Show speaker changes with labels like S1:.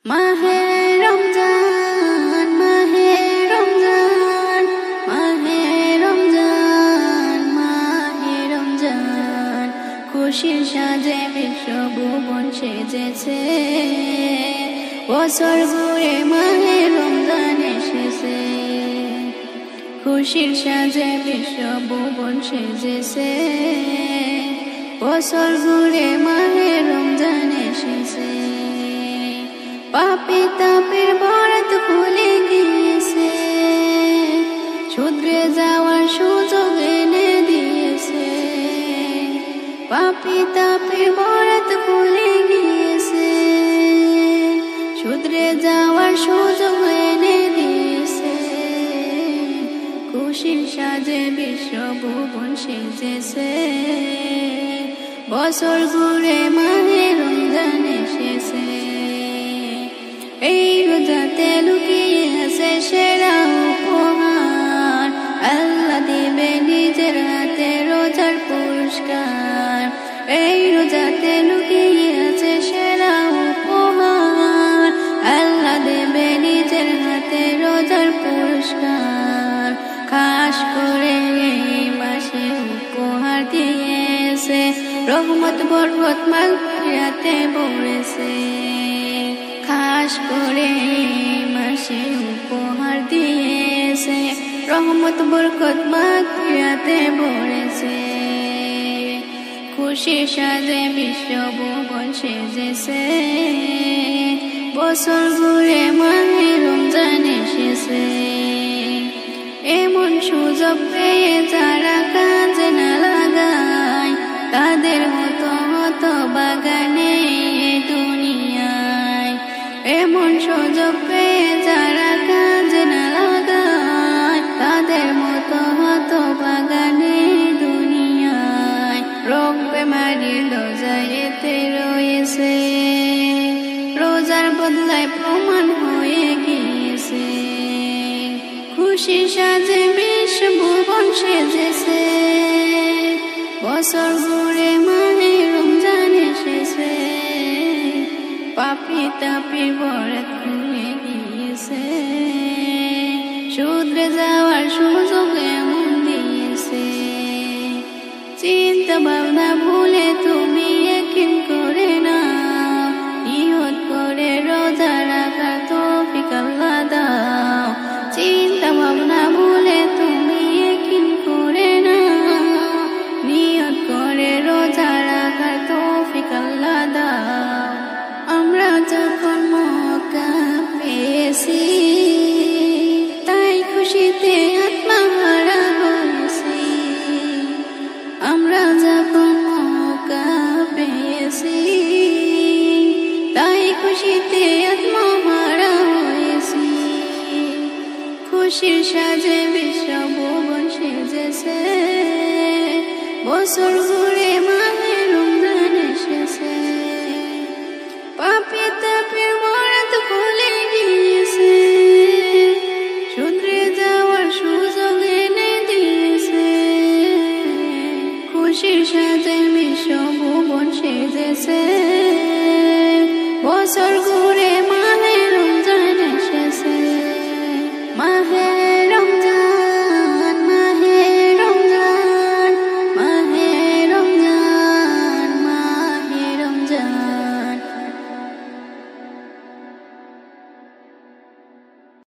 S1: মাহে রমজান মাহে রমজান মাহে রমজান মাহে রমজান খুশির সাজে বিশ্বভুবন সেজেছে বছর ঘুরে মাহে রমজান এসেছে খুশির সাজে বিশ্বভুবন সেজেছে বছর ঘুরে মাহে রমজান এসেছে পাপী তাপের বরাত খুলে গিয়েছে শুধরে যাওয়ার সুযোগ এনে দিয়েছে পাপী তাপের বরাত খুলে গিয়েছে শুধরে যাওয়ার সুযোগ এনে দিয়েছে খুশির সাজে বিশ্বভুবন সেজেছে বছর ঘুরে মাহে রমজান এসেছে এই রোজাতে লুকিয়ে আছে সেরা উপহার আল্লাহ দিবে নিজের হাতে রোজার পুরস্কার এই রোজাতে লুকিয়ে আছে সেরা উপহার আল্লাহ দেবে নিজের হাতে রোজার পুরস্কার খাস করে এই মাসে উপহার দিয়েছে রহমত বরকত মাগফিরাতে ভরেছে খাস করে মাসে উপহার দিয়েছে রহমত বরকত মাগফিরাতে ভরেছে খুশির সাজে বিশ্বভুবন সেজেছে বছর ঘুরে মাহে রমজান এসেছে এমন সুযোগ পেয়ে যারা কাজে না লাগায় তাদের মতো হতো বাগানে দুনিয়ায় এমন সুযোগ পেয়ে যারা কাজে না লাগায় তাদের মতো হতো বাগানে দুনিয়ায় রোগ বেমারি রোজায়েতে রয়েছে রোজার বদলায় প্রমাণ হয়ে গিয়েছে খুশি সাজে বিশ্বভুবন সেজেছে বছর ঘুরে মাহে রমজান এসেছে পাপী তাপীর বরাত খুলে গিয়েছে শুধরে যাওয়ার সুযোগ এমন দিয়েছে চিন্তা ভাবনা ভুলে তুমি ইয়াকিন করে নাও নিয়ত করে রোজা রাখা তৌফিক আল্লাহ দাও চিন্তা ভাবনা ভুলে তুমি ইয়াকিন করে নাও নিয়ত করে রোজা রাখা তৌফিক আল্লাহ দাও আমরা যখন মওকা পেয়েছি তাই খুশিতে আত্মহারা হয়েছি আমরা যখন মওকা পেয়েছি তাই খুশিতে আত্মহারা হয়েছি খুশির সাজে বিশ্বভুবন সেজেছে বছর ঘুরে